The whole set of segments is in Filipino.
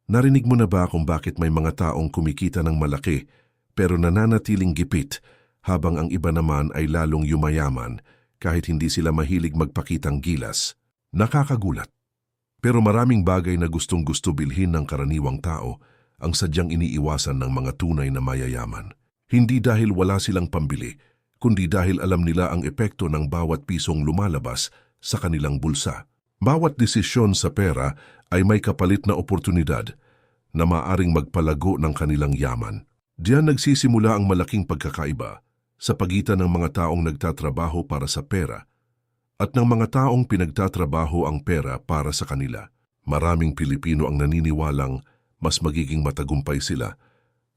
Narinig mo na ba kung bakit may mga taong kumikita ng malaki pero nananatiling gipit habang ang iba naman ay lalong yumayaman kahit hindi sila mahilig magpakitang gilas? Nakakagulat. Pero maraming bagay na gustong-gusto bilhin ng karaniwang tao ang sadyang iniiwasan ng mga tunay na mayayaman. Hindi dahil wala silang pambili, kundi dahil alam nila ang epekto ng bawat pisong lumalabas sa kanilang bulsa. Bawat desisyon sa pera ay may kapalit na oportunidad na maaring magpalago ng kanilang yaman. Diyan nagsisimula ang malaking pagkakaiba sa pagitan ng mga taong nagtatrabaho para sa pera at ng mga taong pinagtatrabaho ang pera para sa kanila. Maraming Pilipino ang naniniwalang mas magiging matagumpay sila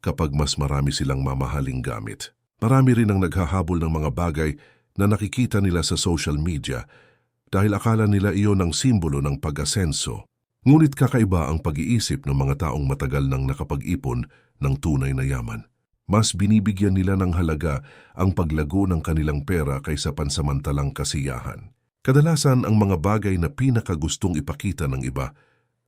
kapag mas marami silang mamahaling gamit. Marami rin ang naghahabol ng mga bagay na nakikita nila sa social media dahil akala nila iyon ang simbolo ng pag-asenso. Ngunit kakaiba ang pag-iisip ng mga taong matagal nang nakapag-ipon ng tunay na yaman. Mas binibigyan nila ng halaga ang paglago ng kanilang pera kaysa pansamantalang kasiyahan. Kadalasan ang mga bagay na pinakagustong ipakita ng iba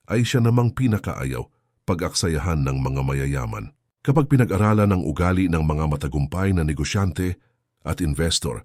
ay siya namang pinakaayaw pag-aksayahan ng mga mayayaman. Kapag pinag-aralan ang ugali ng mga matagumpay na negosyante at investor,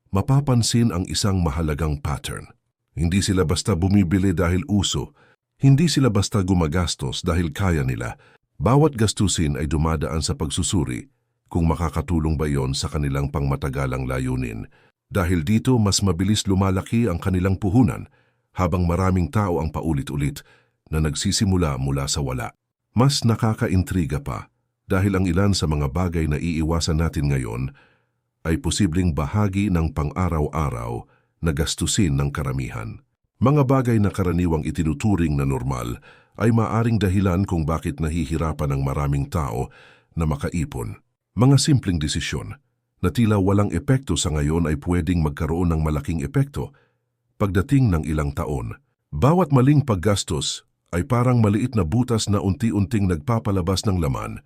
mapapansin ang isang mahalagang pattern. Hindi sila basta bumibili dahil uso, hindi sila basta gumagastos dahil kaya nila. Bawat gastusin ay dumadaan sa pagsusuri kung makakatulong ba iyon sa kanilang pangmatagalang layunin. Dahil dito mas mabilis lumalaki ang kanilang puhunan habang maraming tao ang paulit-ulit na nagsisimula mula sa wala. Mas nakakaintriga pa dahil ang ilan sa mga bagay na iiwasan natin ngayon ay posibleng bahagi ng pang-araw-araw na gastusin ng karamihan. Mga bagay na karaniwang itinuturing na normal ay maaring dahilan kung bakit nahihirapan ang maraming tao na makaipon. Mga simpleng desisyon na tila walang epekto sa ngayon ay pwedeng magkaroon ng malaking epekto pagdating ng ilang taon. Bawat maling paggastos ay parang maliit na butas na unti-unting nagpapalabas ng laman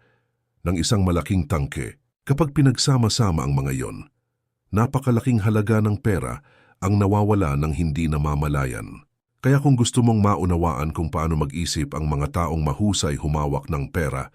ng isang malaking tangke. Kapag pinagsama-sama ang mga iyon, napakalaking halaga ng pera ang nawawala ng hindi namamalayan. Kaya kung gusto mong maunawaan kung paano mag-isip ang mga taong mahusay humawak ng pera,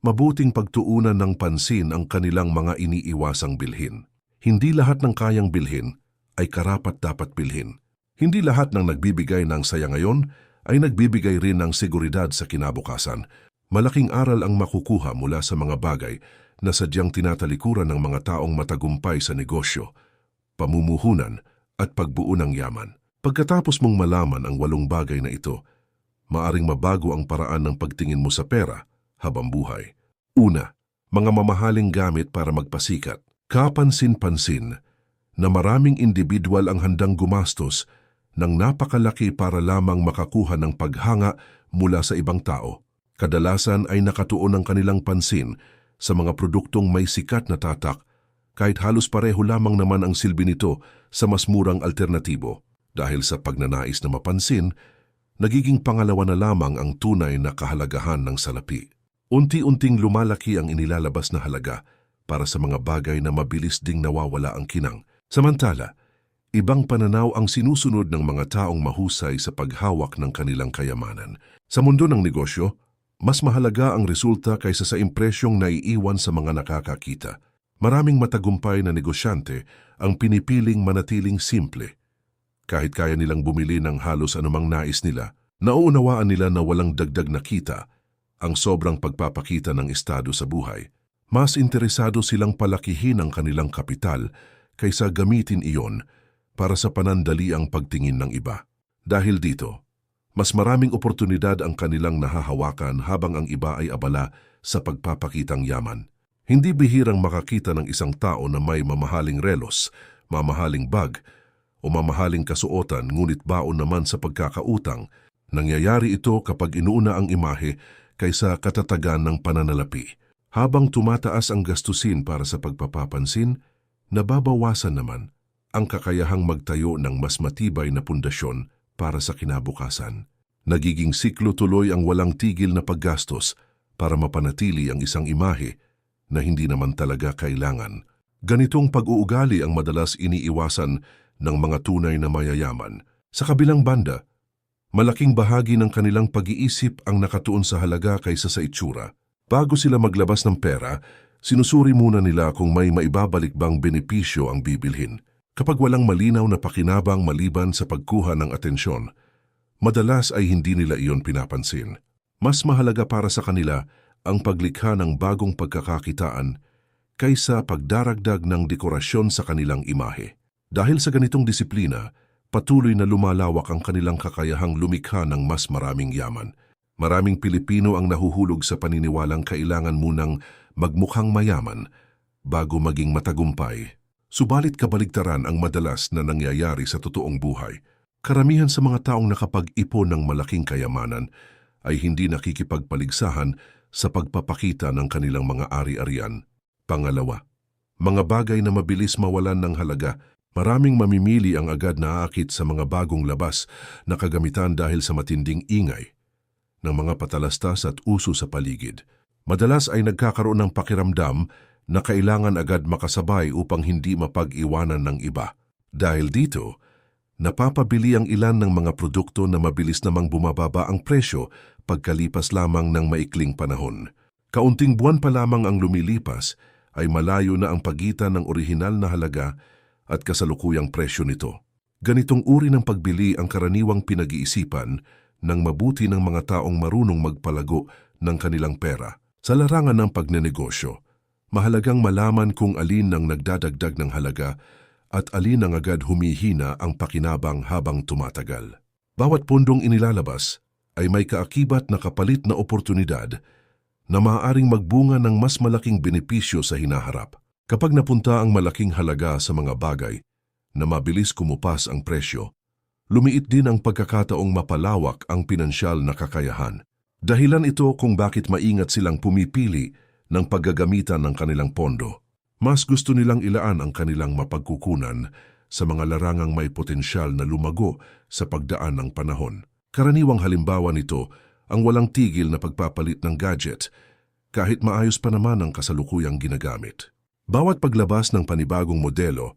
mabuting pagtuunan ng pansin ang kanilang mga iniiwasang bilhin. Hindi lahat ng kayang bilhin ay karapat-dapat bilhin. Hindi lahat ng nagbibigay ng saya ngayon ay nagbibigay rin ng seguridad sa kinabukasan. Malaking aral ang makukuha mula sa mga bagay na sadyang tinatalikuran ng mga taong matagumpay sa negosyo, pamumuhunan at pagbuo ng yaman. Pagkatapos mong malaman ang 8 bagay na ito, maaring mabago ang paraan ng pagtingin mo sa pera habang buhay. Una, mga mamahaling gamit para magpasikat. Kapansin-pansin na maraming individual ang handang gumastos ng napakalaki para lamang makakuha ng paghanga mula sa ibang tao. Kadalasan ay nakatuon ang kanilang pansin sa mga produktong may sikat na tatak kahit halos pareho lamang naman ang silbi nito sa mas murang alternatibo. Dahil sa pagnanais na mapansin, nagiging pangalawa na lamang ang tunay na kahalagahan ng salapi. Unti-unting lumalaki ang inilalabas na halaga para sa mga bagay na mabilis ding nawawala ang kinang. Samantala, ibang pananaw ang sinusunod ng mga taong mahusay sa paghawak ng kanilang kayamanan. Sa mundo ng negosyo, mas mahalaga ang resulta kaysa sa impresyong naiiwan sa mga nakakakita. Maraming matagumpay na negosyante ang pinipiling manatiling simple. Kahit kaya nilang bumili ng halos anumang nais nila, nauunawaan nila na walang dagdag na kita ang sobrang pagpapakita ng estado sa buhay. Mas interesado silang palakihin ang kanilang kapital kaysa gamitin iyon para sa panandaliang pagtingin ng iba. Dahil dito, mas maraming oportunidad ang kanilang nahahawakan habang ang iba ay abala sa pagpapakitang yaman. Hindi bihirang makakita ng isang tao na may mamahaling relos, mamahaling bag, o mamahaling kasuotan ngunit baon naman sa pagkakautang. Nangyayari ito kapag inuuna ang imahe kaysa katatagan ng pananalapi. Habang tumataas ang gastusin para sa pagpapapansin, nababawasan naman ang kakayahang magtayo ng mas matibay na pundasyon para sa kinabukasan. Nagiging siklo tuloy ang walang tigil na paggastos para mapanatili ang isang imahe na hindi naman talaga kailangan. Ganitong pag-uugali ang madalas iniiwasan ng mga tunay na mayayaman. Sa kabilang banda, Malaking bahagi ng kanilang pag-iisip ang nakatuon sa halaga kaysa sa itsura. Bago sila maglabas ng pera, sinusuri muna nila kung may maibabalik bang benepisyo ang bibilhin. Kapag walang malinaw na pakinabang maliban sa pagkuha ng atensyon, madalas ay hindi nila iyon pinapansin. Mas mahalaga para sa kanila ang paglikha ng bagong pagkakakitaan kaysa pagdaragdag ng dekorasyon sa kanilang imahe. Dahil sa ganitong disiplina, patuloy na lumalawak ang kanilang kakayahang lumikha ng mas maraming yaman. Maraming Pilipino ang nahuhulog sa paniniwalang kailangan munang magmukhang mayaman bago maging matagumpay. Subalit kabaligtaran ang madalas na nangyayari sa totoong buhay. Karamihan sa mga taong nakapag-ipon ng malaking kayamanan ay hindi nakikipagpaligsahan sa pagpapakita ng kanilang mga ari-arian. Pangalawa, mga bagay na mabilis mawalan ng halaga. Maraming mamimili ang agad na aakit sa mga bagong labas na kagamitan dahil sa matinding ingay ng mga patalastas at uso sa paligid. Madalas ay nagkakaroon ng pakiramdam na kailangan agad makasabay upang hindi mapag-iwanan ng iba. Dahil dito, napapabili ang ilan ng mga produkto na mabilis namang bumababa ang presyo pagkalipas lamang ng maikling panahon. Kaunting buwan pa lamang ang lumilipas ay malayo na ang pagitan ng orihinal na halaga at kasalukuyang presyo nito. Ganitong uri ng pagbili ang karaniwang pinag-iisipan ng mabuti ng mga taong marunong magpalago ng kanilang pera. Sa larangan ng pagnenegosyo, mahalagang malaman kung alin ang nagdadagdag ng halaga at alin ang agad humihina ang pakinabang habang tumatagal. Bawat pundong inilalabas ay may kaakibat na kapalit na oportunidad na maaaring magbunga ng mas malaking benepisyo sa hinaharap. Kapag napunta ang malaking halaga sa mga bagay na mabilis kumupas ang presyo, lumiit din ang pagkakataong mapalawak ang pinansyal na kakayahan. Dahilan ito kung bakit maingat silang pumipili ng paggagamitan ng kanilang pondo. Mas gusto nilang ilaan ang kanilang mapagkukunan sa mga larangang may potensyal na lumago sa pagdaan ng panahon. Karaniwang halimbawa nito ang walang tigil na pagpapalit ng gadget kahit maayos pa naman ang kasalukuyang ginagamit. Bawat paglabas ng panibagong modelo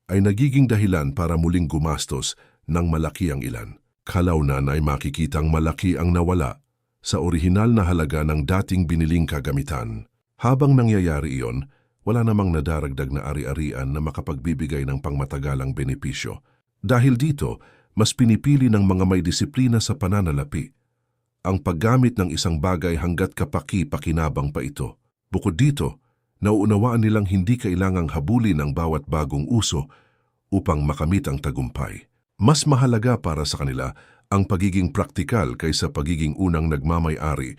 ay nagiging dahilan para muling gumastos ng malaki ang ilan. Kalaunan ay makikitang malaki ang nawala sa orihinal na halaga ng dating biniling kagamitan. Habang nangyayari iyon, wala namang nadaragdag na ari-arian na makapagbibigay ng pangmatagalang benepisyo. Dahil dito, mas pinipili ng mga may disiplina sa pananalapi ang paggamit ng isang bagay hanggat kapaki-pakinabang pa ito. Bukod dito, nauunawaan nilang hindi kailangang habulin ang bawat bagong uso upang makamit ang tagumpay. Mas mahalaga para sa kanila ang pagiging praktikal kaysa pagiging unang nagmamay-ari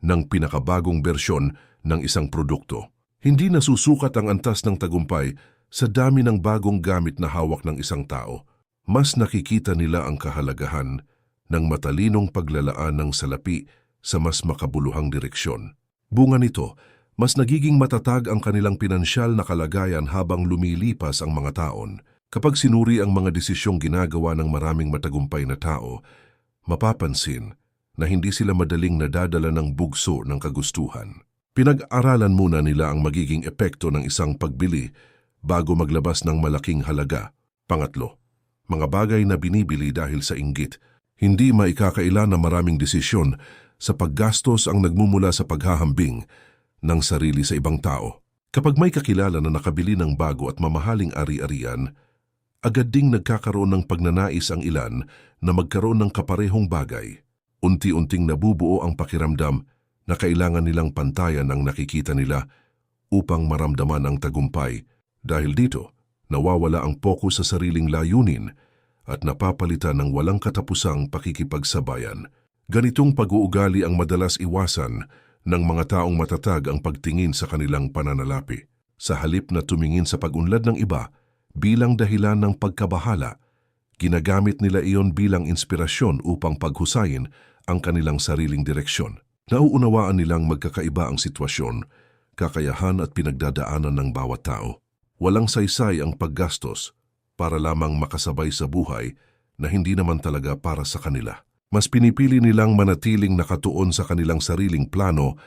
ng pinakabagong bersyon ng isang produkto. Hindi nasusukat ang antas ng tagumpay sa dami ng bagong gamit na hawak ng isang tao. Mas nakikita nila ang kahalagahan ng matalinong paglalaan ng salapi sa mas makabuluhang direksyon. Bunga nito, mas nagiging matatag ang kanilang pinansyal na kalagayan habang lumilipas ang mga taon. Kapag sinuri ang mga desisyong ginagawa ng maraming matagumpay na tao, mapapansin na hindi sila madaling nadadala ng bugso ng kagustuhan. Pinag-aralan muna nila ang magiging epekto ng isang pagbili bago maglabas ng malaking halaga. Pangatlo, mga bagay na binibili dahil sa inggit. Hindi maikakaila na maraming desisyon sa paggastos ang nagmumula sa paghahambing ng sarili sa ibang tao. Kapag may kakilala na nakabili ng bago at mamahaling ari-arian, agad ding nagkakaroon ng pagnanais ang ilan na magkaroon ng kaparehong bagay. Unti-unting nabubuo ang pakiramdam na kailangan nilang pantayan ang nakikita nila upang maramdaman ang tagumpay. Dahil dito, nawawala ang pokus sa sariling layunin at napapalitan ng walang katapusang pakikipagsabayan. Ganitong pag-uugali ang madalas iwasan ng mga taong matatag ang pagtingin sa kanilang pananalapi. Sa halip na tumingin sa pag-unlad ng iba bilang dahilan ng pagkabahala, ginagamit nila iyon bilang inspirasyon upang paghusayin ang kanilang sariling direksyon. Nauunawaan nilang magkakaiba ang sitwasyon, kakayahan at pinagdadaanan ng bawat tao. Walang saysay ang paggastos para lamang makasabay sa buhay na hindi naman talaga para sa kanila. Mas pinipili nilang manatiling nakatuon sa kanilang sariling plano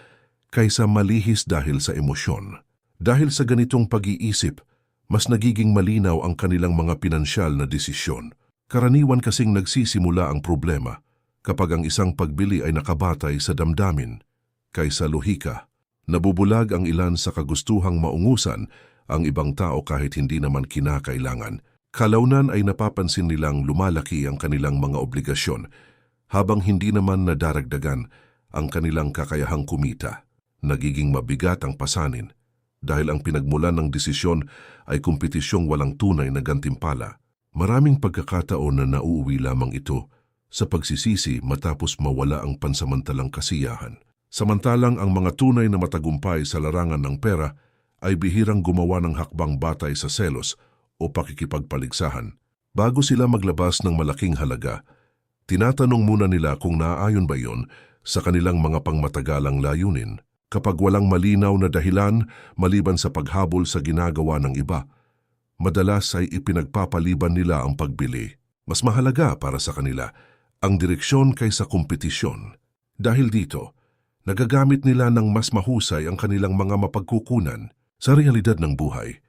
kaysa malihis dahil sa emosyon. Dahil sa ganitong pag-iisip, mas nagiging malinaw ang kanilang mga pinansyal na desisyon. Karaniwan kasing nagsisimula ang problema kapag ang isang pagbili ay nakabatay sa damdamin kaysa lohika. Nabubulag ang ilan sa kagustuhang maungusan ang ibang tao kahit hindi naman kinakailangan. Kalaunan ay napapansin nilang lumalaki ang kanilang mga obligasyon habang hindi naman nadaragdagan ang kanilang kakayahang kumita. Nagiging mabigat ang pasanin dahil ang pinagmulan ng desisyon ay kompetisyong walang tunay na gantimpala. Maraming pagkakataon na nauuwi lamang ito sa pagsisisi matapos mawala ang pansamantalang kasiyahan. Samantalang ang mga tunay na matagumpay sa larangan ng pera ay bihirang gumawa ng hakbang batay sa selos o pakikipagpaligsahan. Bago sila maglabas ng malaking halaga, tinatanong muna nila kung naaayon ba yon sa kanilang mga pangmatagalang layunin. Kapag walang malinaw na dahilan maliban sa paghabol sa ginagawa ng iba, madalas ay ipinagpapaliban nila ang pagbili. Mas mahalaga para sa kanila ang direksyon kaysa kompetisyon. Dahil dito, nagagamit nila ng mas mahusay ang kanilang mga mapagkukunan. Sa realidad ng buhay,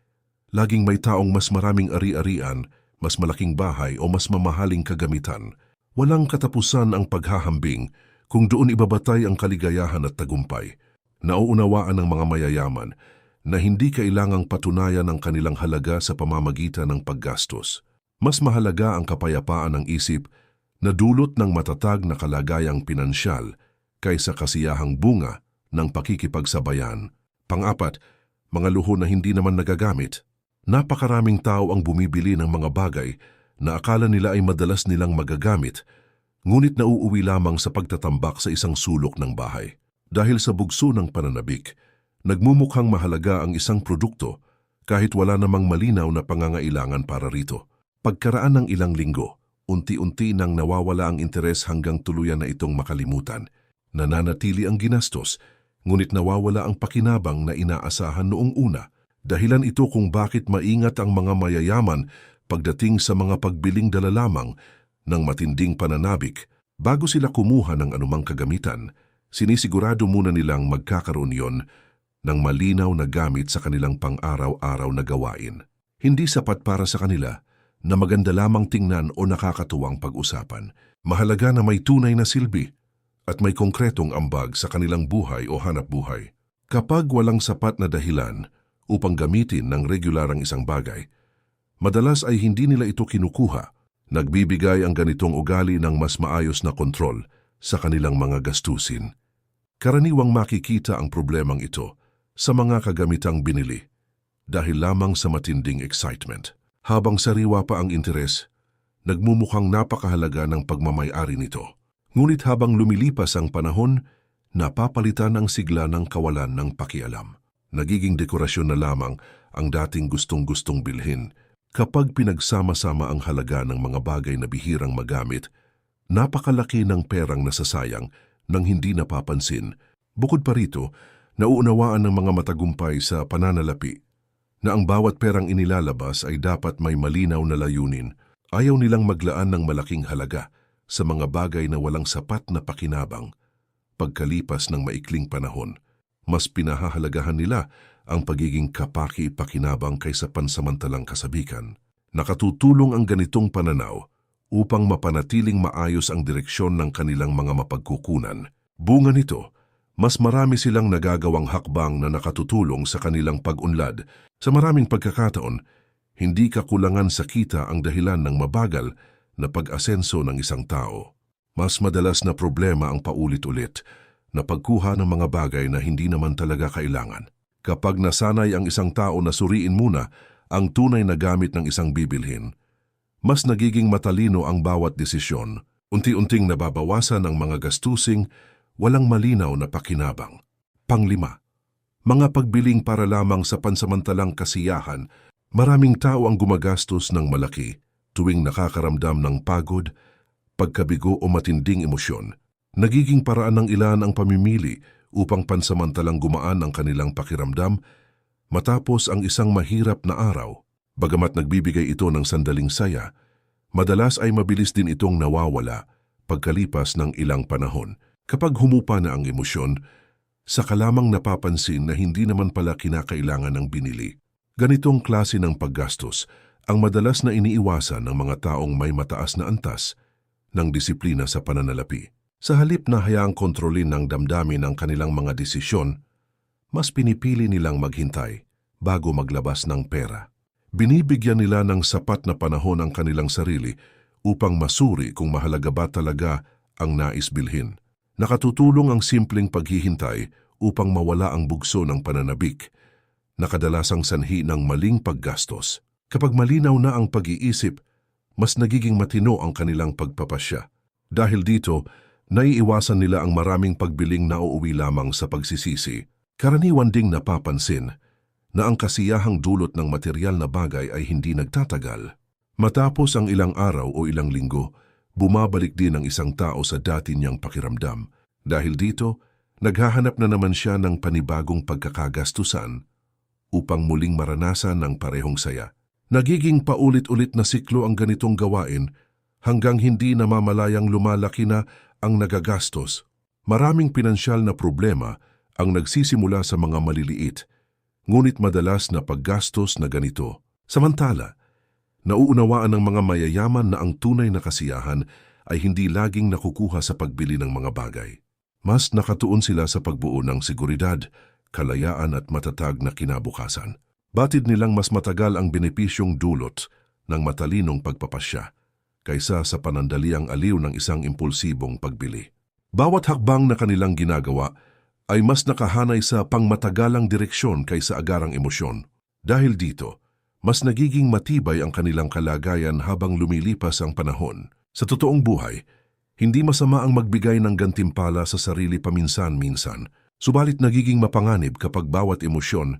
laging may taong mas maraming ari-arian, mas malaking bahay o mas mamahaling kagamitan. Walang katapusan ang paghahambing kung doon ibabatay ang kaligayahan at tagumpay. Nauunawaan ng mga mayayaman na hindi kailangang patunayan ang kanilang halaga sa pamamagitan ng paggastos. Mas mahalaga ang kapayapaan ng isip na dulot ng matatag na kalagayang pinansyal kaysa kasiyahang bunga ng pakikipagsabayan. Pang-apat, mga luho na hindi naman nagagamit. Napakaraming tao ang bumibili ng mga bagay na akala nila ay madalas nilang magagamit, ngunit nauuwi lamang sa pagtatambak sa isang sulok ng bahay. Dahil sa bugso ng pananabik, nagmumukhang mahalaga ang isang produkto kahit wala namang malinaw na pangangailangan para rito. Pagkaraan ng ilang linggo, unti-unti nang nawawala ang interes hanggang tuluyan na itong makalimutan. Nananatili ang ginastos, ngunit nawawala ang pakinabang na inaasahan noong una. Dahilan ito kung bakit maingat ang mga mayayaman pagdating sa mga pagbiling dala lamang ng matinding pananabik. Bago sila kumuha ng anumang kagamitan, sinisigurado muna nilang magkakaroon yon ng malinaw na gamit sa kanilang pang-araw-araw na gawain. Hindi sapat para sa kanila na maganda lamang tingnan o nakakatuwang pag-usapan. Mahalaga na may tunay na silbi at may konkretong ambag sa kanilang buhay o hanapbuhay. Kapag walang sapat na dahilan upang gamitin ng regular ang isang bagay, madalas ay hindi nila ito kinukuha. Nagbibigay ang ganitong ugali ng mas maayos na kontrol sa kanilang mga gastusin. Karaniwang makikita ang problemang ito sa mga kagamitang binili dahil lamang sa matinding excitement. Habang sariwa pa ang interes, nagmumukhang napakahalaga ng pagmamay-ari nito. Ngunit habang lumilipas ang panahon, napapalitan ang sigla ng kawalan ng pakialam. Nagiging dekorasyon na lamang ang dating gustong-gustong bilhin. Kapag pinagsama-sama ang halaga ng mga bagay na bihirang magamit, napakalaki ng perang nasasayang nang hindi napapansin. Bukod pa rito, nauunawaan ng mga matagumpay sa pananalapi na ang bawat perang inilalabas ay dapat may malinaw na layunin. Ayaw nilang maglaan ng malaking halaga sa mga bagay na walang sapat na pakinabang. Pagkalipas ng maikling panahon, mas pinahahalagahan nila ang pagiging kapaki-pakinabang kaysa pansamantalang kasabikan. Nakatutulong ang ganitong pananaw upang mapanatiling maayos ang direksyon ng kanilang mga mapagkukunan. Bunga nito, mas marami silang nagagawang hakbang na nakatutulong sa kanilang pag-unlad. Sa maraming pagkakataon, hindi kakulangan sa kita ang dahilan ng mabagal na pag-asenso ng isang tao. Mas madalas na problema ang paulit-ulit na pagkuha ng mga bagay na hindi naman talaga kailangan. Kapag nasanay ang isang tao na suriin muna ang tunay na gamit ng isang bibilhin, mas nagiging matalino ang bawat desisyon. Unti-unting nababawasan ang mga gastusing walang malinaw na pakinabang. Panglima, mga pagbiling para lamang sa pansamantalang kasiyahan. Maraming tao ang gumagastos ng malaki tuwing nakakaramdam ng pagod, pagkabigo o matinding emosyon. Nagiging paraan ng ilan ang pamimili upang pansamantalang gumaan ang kanilang pakiramdam matapos ang isang mahirap na araw. Bagamat nagbibigay ito ng sandaling saya, madalas ay mabilis din itong nawawala pagkalipas ng ilang panahon. Kapag humupa na ang emosyon, saka lamang napapansin na hindi naman pala kinakailangan ng binili. Ganitong klase ng paggastos ang madalas na iniiwasan ng mga taong may mataas na antas ng disiplina sa pananalapi. Sa halip na hayaang kontrolin ng damdamin ang kanilang mga desisyon, mas pinipili nilang maghintay bago maglabas ng pera. Binibigyan nila ng sapat na panahon ang kanilang sarili upang masuri kung mahalaga ba talaga ang nais bilhin. Nakatutulong ang simpleng paghihintay upang mawala ang bugso ng pananabik na kadalasang sanhi ng maling paggastos. Kapag malinaw na ang pag-iisip, mas nagiging matino ang kanilang pagpapasya. Dahil dito, naiiwasan nila ang maraming pagbiling na uuwi lamang sa pagsisisi. Karaniwan ding napapansin na ang kasiyahang dulot ng material na bagay ay hindi nagtatagal. Matapos ang ilang araw o ilang linggo, bumabalik din ang isang tao sa dati niyang pakiramdam. Dahil dito, naghahanap na naman siya ng panibagong pagkakagastusan upang muling maranasan ng parehong saya. Nagiging paulit-ulit na siklo ang ganitong gawain hanggang hindi namamalayang lumalaki na ang nagagastos. Maraming pinansyal na problema ang nagsisimula sa mga maliliit, ngunit madalas na paggastos na ganito. Samantala, nauunawaan ng mga mayayaman na ang tunay na kasiyahan ay hindi laging nakukuha sa pagbili ng mga bagay. Mas nakatuon sila sa pagbuo ng seguridad, kalayaan at matatag na kinabukasan. Batid nilang mas matagal ang benepisyong dulot ng matalinong pagpapasya kaysa sa panandaliang aliw ng isang impulsibong pagbili. Bawat hakbang na kanilang ginagawa ay mas nakahanay sa pangmatagalang direksyon kaysa agarang emosyon. Dahil dito, mas nagiging matibay ang kanilang kalagayan habang lumilipas ang panahon. Sa totoong buhay, hindi masama ang magbigay ng gantimpala sa sarili paminsan-minsan, subalit nagiging mapanganib kapag bawat emosyon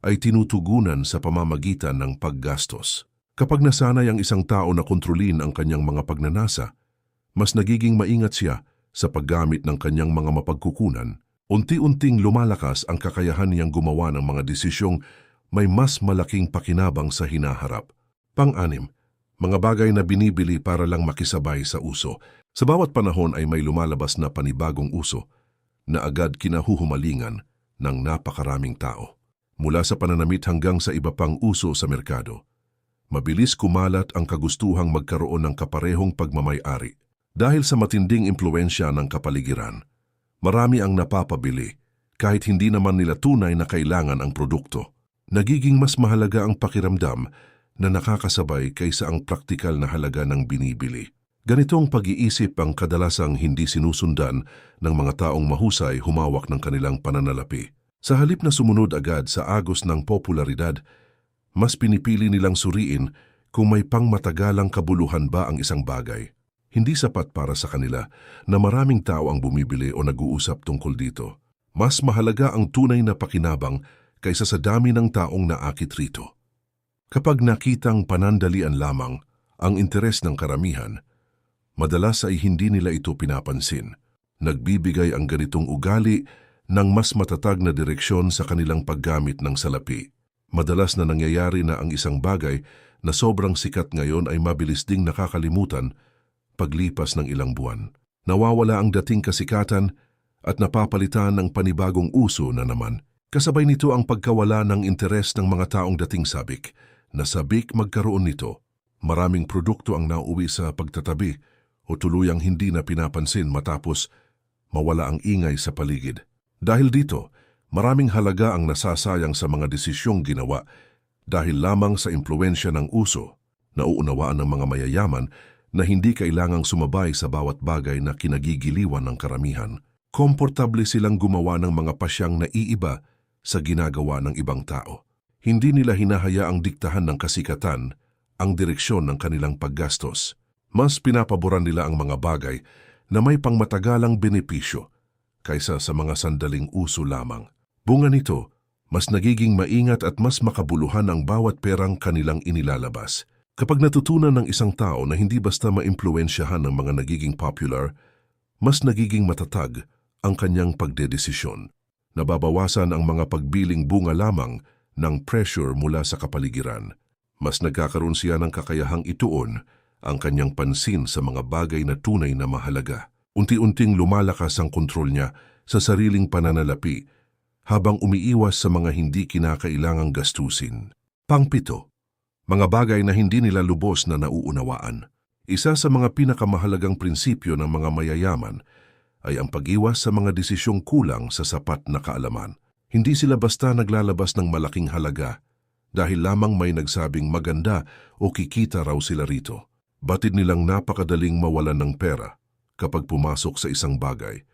ay tinutugunan sa pamamagitan ng paggastos. Kapag nasanay ang isang tao na kontrolin ang kanyang mga pagnanasa, mas nagiging maingat siya sa paggamit ng kanyang mga mapagkukunan. Unti-unting lumalakas ang kakayahan niyang gumawa ng mga desisyong may mas malaking pakinabang sa hinaharap. Pang-anim, mga bagay na binibili para lang makisabay sa uso. Sa bawat panahon ay may lumalabas na panibagong uso na agad kinahuhumalingan ng napakaraming tao. Mula sa pananamit hanggang sa iba pang uso sa merkado, mabilis kumalat ang kagustuhang magkaroon ng kaparehong pagmamay-ari. Dahil sa matinding impluensya ng kapaligiran, marami ang napapabili kahit hindi naman nila tunay na kailangan ang produkto. Nagiging mas mahalaga ang pakiramdam na nakakasabay kaysa ang praktikal na halaga ng binibili. Ganitong pag-iisip ang kadalasang hindi sinusundan ng mga taong mahusay humawak ng kanilang pananalapi. Sa halip na sumunod agad sa agos ng popularidad, mas pinipili nilang suriin kung may pangmatagalang kabuluhan ba ang isang bagay. Hindi sapat para sa kanila na maraming tao ang bumibili o nag-uusap tungkol dito. Mas mahalaga ang tunay na pakinabang kaysa sa dami ng taong naakit rito. Kapag nakitang panandalian lamang ang interes ng karamihan, madalas ay hindi nila ito pinapansin. Nagbibigay ang ganitong ugali ng mas matatag na direksyon sa kanilang paggamit ng salapi. Madalas na nangyayari na ang isang bagay na sobrang sikat ngayon ay mabilis ding nakakalimutan paglipas ng ilang buwan. Nawawala ang dating kasikatan at napapalitan ng panibagong uso na naman. Kasabay nito ang pagkawala ng interes ng mga taong dating sabik. Nasabik magkaroon nito. Maraming produkto ang nauwi sa pagtatabi o tuluyang hindi na pinapansin matapos mawala ang ingay sa paligid. Dahil dito, maraming halaga ang nasasayang sa mga desisyong ginawa dahil lamang sa impluensya ng uso. Nauunawaan ng mga mayayaman na hindi kailangang sumabay sa bawat bagay na kinagigiliwan ng karamihan. Komportable silang gumawa ng mga pasyang naiiba sa ginagawa ng ibang tao. Hindi nila hinahayaang diktahan ng kasikatan ang direksyon ng kanilang paggastos. Mas pinapaboran nila ang mga bagay na may pangmatagalang benepisyo kaysa sa mga sandaling uso lamang. Bunga nito, mas nagiging maingat at mas makabuluhan ang bawat perang kanilang inilalabas. Kapag natutunan ng isang tao na hindi basta maimpluwensyahan ng mga nagiging popular, mas nagiging matatag ang kanyang pagdedesisyon. Nababawasan ang mga pagbiling bunga lamang ng pressure mula sa kapaligiran. Mas nagkakaroon siya ng kakayahang ituon ang kanyang pansin sa mga bagay na tunay na mahalaga. Unti-unting lumalakas ang kontrol niya sa sariling pananalapi habang umiiwas sa mga hindi kinakailangang gastusin. Pang-7, mga bagay na hindi nila lubos na nauunawaan. Isa sa mga pinakamahalagang prinsipyo ng mga mayayaman ay ang pag-iwas sa mga desisyong kulang sa sapat na kaalaman. Hindi sila basta naglalabas ng malaking halaga dahil lamang may nagsabing maganda o kikita raw sila rito. Batid nilang napakadaling mawalan ng pera kapag pumasok sa isang bagay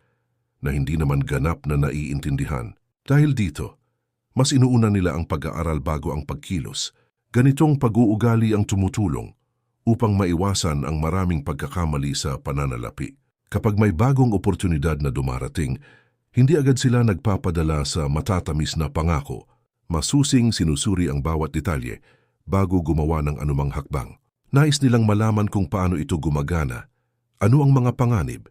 na hindi naman ganap na naiintindihan. Dahil dito, mas inuuna nila ang pag-aaral bago ang pagkilos. Ganitong pag-uugali ang tumutulong upang maiwasan ang maraming pagkakamali sa pananalapi. Kapag may bagong oportunidad na dumarating, hindi agad sila nagpapadala sa matatamis na pangako. Masusing sinusuri ang bawat detalye bago gumawa ng anumang hakbang. Nais nilang malaman kung paano ito gumagana, ano ang mga panganib,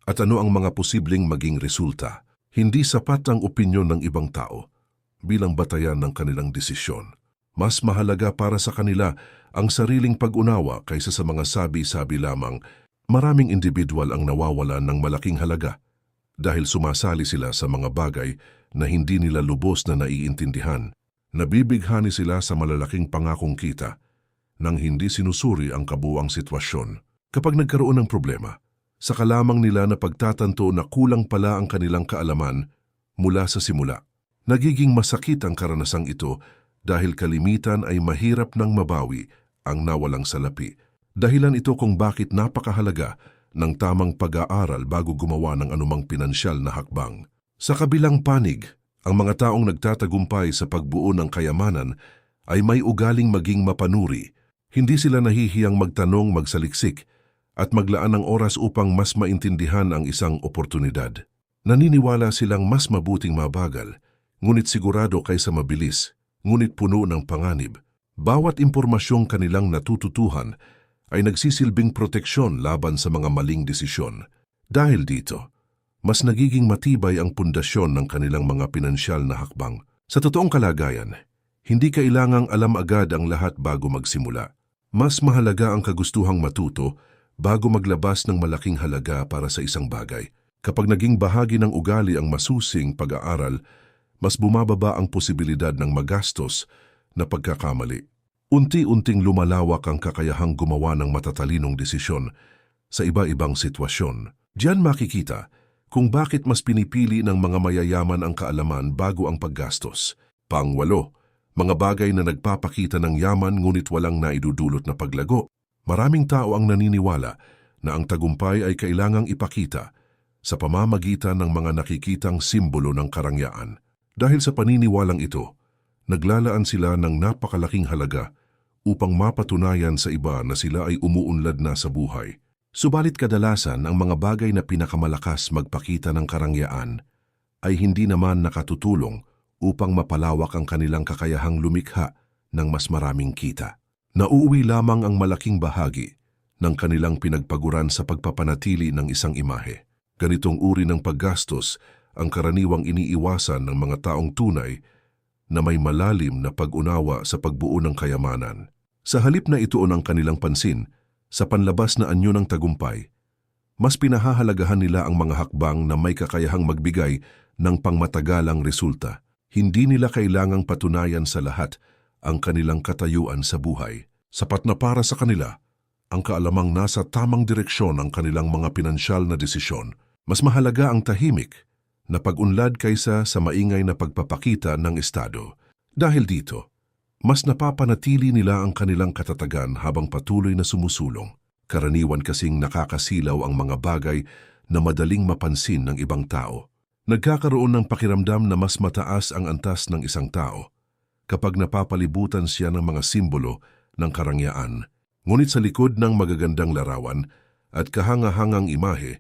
at ano ang mga posibleng maging resulta. Hindi sapat ang opinyon ng ibang tao bilang batayan ng kanilang desisyon. Mas mahalaga para sa kanila ang sariling pag-unawa kaysa sa mga sabi-sabi lamang. Maraming individual ang nawawalan ng malaking halaga dahil sumasali sila sa mga bagay na hindi nila lubos na naiintindihan. Nabibighani sila sa malalaking pangakong kita nang hindi sinusuri ang kabuuang sitwasyon. Kapag nagkaroon ng problema, saka lamang nila na pagtatanto na kulang pala ang kanilang kaalaman mula sa simula. Nagiging masakit ang karanasang ito dahil kalimitan ay mahirap nang mabawi ang nawalang salapi. Dahilan ito kung bakit napakahalaga ng tamang pag-aaral bago gumawa ng anumang pinansyal na hakbang. Sa kabilang panig, ang mga taong nagtatagumpay sa pagbuo ng kayamanan ay may ugaling maging mapanuri. Hindi sila nahihiyang magtanong, magsaliksik, at maglaan ng oras upang mas maintindihan ang isang oportunidad. Naniniwala silang mas mabuting mabagal, ngunit sigurado kaysa mabilis, ngunit puno ng panganib. Bawat impormasyong kanilang natututuhan ay nagsisilbing proteksyon laban sa mga maling desisyon. Dahil dito, mas nagiging matibay ang pundasyon ng kanilang mga pinansyal na hakbang. Sa totoong kalagayan, hindi kailangang alam agad ang lahat bago magsimula. Mas mahalaga ang kagustuhang matuto bago maglabas ng malaking halaga para sa isang bagay. Kapag naging bahagi ng ugali ang masusing pag-aaral, mas bumababa ang posibilidad ng magastos na pagkakamali. Unti-unting lumalawak ang kakayahang gumawa ng matatalinong desisyon sa iba-ibang sitwasyon. Diyan makikita kung bakit mas pinipili ng mga mayayaman ang kaalaman bago ang paggastos. Pangwalo, mga bagay na nagpapakita ng yaman ngunit walang naidudulot na paglago. Maraming tao ang naniniwala na ang tagumpay ay kailangang ipakita sa pamamagitan ng mga nakikitang simbolo ng karangyaan. Dahil sa paniniwalang ito, naglalaan sila ng napakalaking halaga upang mapatunayan sa iba na sila ay umuunlad na sa buhay. Subalit kadalasan ang mga bagay na pinakamalakas magpakita ng karangyaan ay hindi naman nakatutulong upang mapalawak ang kanilang kakayahang lumikha ng mas maraming kita. Nauuwi lamang ang malaking bahagi ng kanilang pinagpaguran sa pagpapanatili ng isang imahe. Ganitong uri ng paggastos ang karaniwang iniiwasan ng mga taong tunay na may malalim na pag-unawa sa pagbuo ng kayamanan. Sa halip na ituon ang kanilang pansin sa panlabas na anyo ng tagumpay, mas pinahahalagahan nila ang mga hakbang na may kakayahang magbigay ng pangmatagalang resulta. Hindi nila kailangang patunayan sa lahat ang kanilang katayuan sa buhay. Sapat na para sa kanila ang kaalamang nasa tamang direksyon ng kanilang mga pinansyal na desisyon. Mas mahalaga ang tahimik na pag-unlad kaysa sa maingay na pagpapakita ng estado. Dahil dito, mas napapanatili nila ang kanilang katatagan habang patuloy na sumusulong. Karaniwan kasing nakakasilaw ang mga bagay na madaling mapansin ng ibang tao. Nagkakaroon ng pakiramdam na mas mataas ang antas ng isang tao kapag napapalibutan siya ng mga simbolo ng karangyaan. Ngunit sa likod ng magagandang larawan at kahangahangang imahe,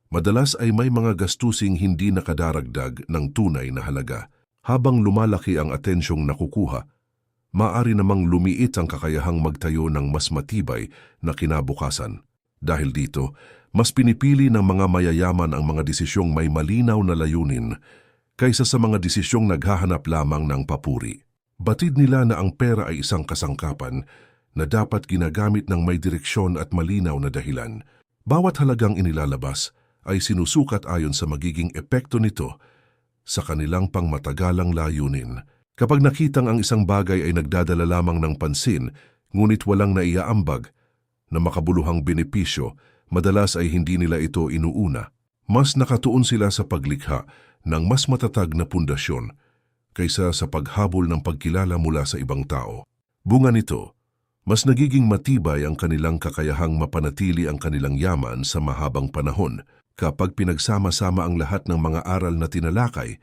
madalas ay may mga gastusing hindi nakadaragdag ng tunay na halaga. Habang lumalaki ang atensyong nakukuha, maaari namang lumiit ang kakayahang magtayo ng mas matibay na kinabukasan. Dahil dito, mas pinipili ng mga mayayaman ang mga desisyong may malinaw na layunin kaysa sa mga desisyong naghahanap lamang ng papuri. Batid nila na ang pera ay isang kasangkapan na dapat ginagamit ng may direksyon at malinaw na dahilan. Bawat halagang inilalabas ay sinusukat ayon sa magiging epekto nito sa kanilang pangmatagalang layunin. Kapag nakitang ang isang bagay ay nagdadala lamang ng pansin ngunit walang naiaambag na makabuluhang benepisyo, madalas ay hindi nila ito inuuna. Mas nakatuon sila sa paglikha ng mas matatag na pundasyon kaysa sa paghabol ng pagkilala mula sa ibang tao. Bunga nito, mas nagiging matibay ang kanilang kakayahang mapanatili ang kanilang yaman sa mahabang panahon. Kapag pinagsama-sama ang lahat ng mga aral na tinalakay,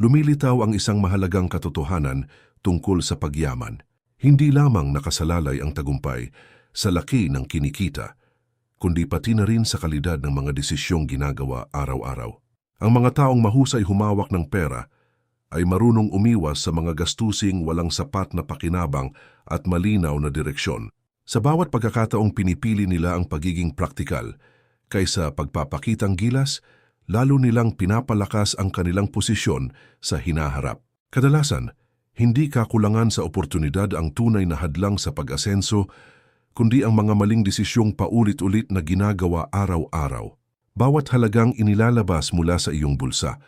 lumilitaw ang isang mahalagang katotohanan tungkol sa pagyaman. Hindi lamang nakasalalay ang tagumpay sa laki ng kinikita, kundi pati na rin sa kalidad ng mga desisyong ginagawa araw-araw. Ang mga taong mahusay humawak ng pera ay marunong umiwas sa mga gastusing walang sapat na pakinabang at malinaw na direksyon. Sa bawat pagkakataong pinipili nila ang pagiging praktikal kaysa pagpapakitang gilas, lalo nilang pinapalakas ang kanilang posisyon sa hinaharap. Kadalasan, hindi kakulangan sa oportunidad ang tunay na hadlang sa pag-asenso, kundi ang mga maling desisyong paulit-ulit na ginagawa araw-araw. Bawat halagang inilalabas mula sa iyong bulsa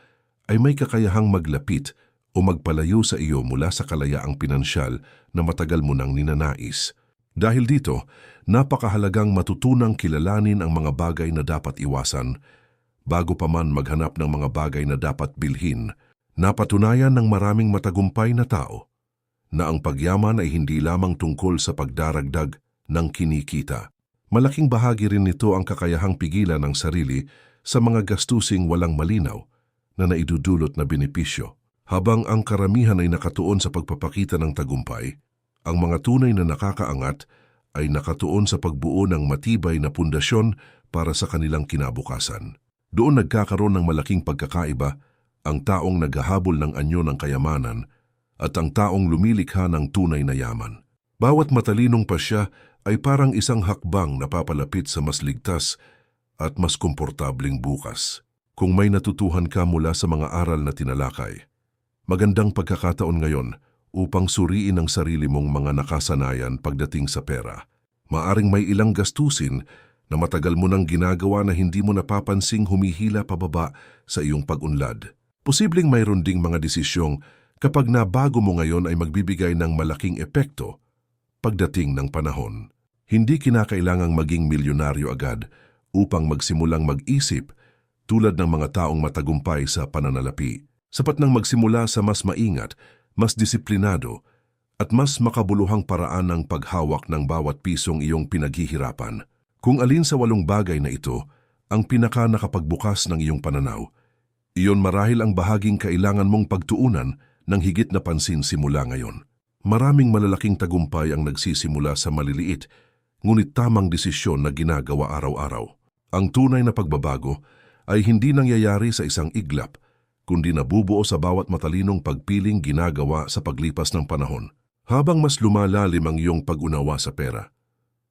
ay may kakayahang maglapit o magpalayo sa iyo mula sa kalayaang pinansyal na matagal mo nang ninanais. Dahil dito, napakahalagang matutunang kilalanin ang mga bagay na dapat iwasan bago pa man maghanap ng mga bagay na dapat bilhin. Napatunayan ng maraming matagumpay na tao na ang pagyaman ay hindi lamang tungkol sa pagdaragdag ng kinikita. Malaking bahagi rin nito ang kakayahang pigilan ng sarili sa mga gastusing walang malinaw na naidudulot na benepisyo. Habang ang karamihan ay nakatuon sa pagpapakita ng tagumpay, ang mga tunay na nakakaangat ay nakatuon sa pagbuo ng matibay na pundasyon para sa kanilang kinabukasan. Doon nagkakaroon ng malaking pagkakaiba ang taong naghahabol ng anyo ng kayamanan at ang taong lumilikha ng tunay na yaman. Bawat matalinong pasya ay parang isang hakbang na papalapit sa mas ligtas at mas komportabling bukas. Kung may natutuhan ka mula sa mga aral na tinalakay, magandang pagkakataon ngayon upang suriin ang sarili mong mga nakasanayan pagdating sa pera. Maaring may ilang gastusin na matagal mo nang ginagawa na hindi mo napapansing humihila pababa sa iyong pag-unlad. Posibleng mayroon ding mga desisyong kapag nabago mo ngayon ay magbibigay ng malaking epekto pagdating ng panahon. Hindi kinakailangang maging milyonaryo agad upang magsimulang mag-isip tulad ng mga taong matagumpay sa pananalapi. Sapat nang magsimula sa mas maingat, mas disiplinado, at mas makabuluhang paraan ng paghawak ng bawat pisong iyong pinaghihirapan. Kung alin sa 8 bagay na ito ang pinaka nakapagbukas ng iyong pananaw, iyon marahil ang bahaging kailangan mong pagtuunan ng higit na pansin simula ngayon. Maraming malalaking tagumpay ang nagsisimula sa maliliit, ngunit tamang desisyon na ginagawa araw-araw. Ang tunay na pagbabago ay hindi nangyayari sa isang iglap, kundi nabubuo sa bawat matalinong pagpiling ginagawa sa paglipas ng panahon. Habang mas lumalalim ang iyong pag-unawa sa pera,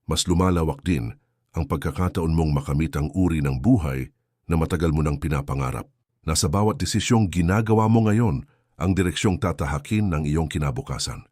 mas lumalawak din ang pagkakataon mong makamit ang uri ng buhay na matagal mo nang pinapangarap. Nasa bawat desisyong ginagawa mo ngayon ang direksyong tatahakin ng iyong kinabukasan.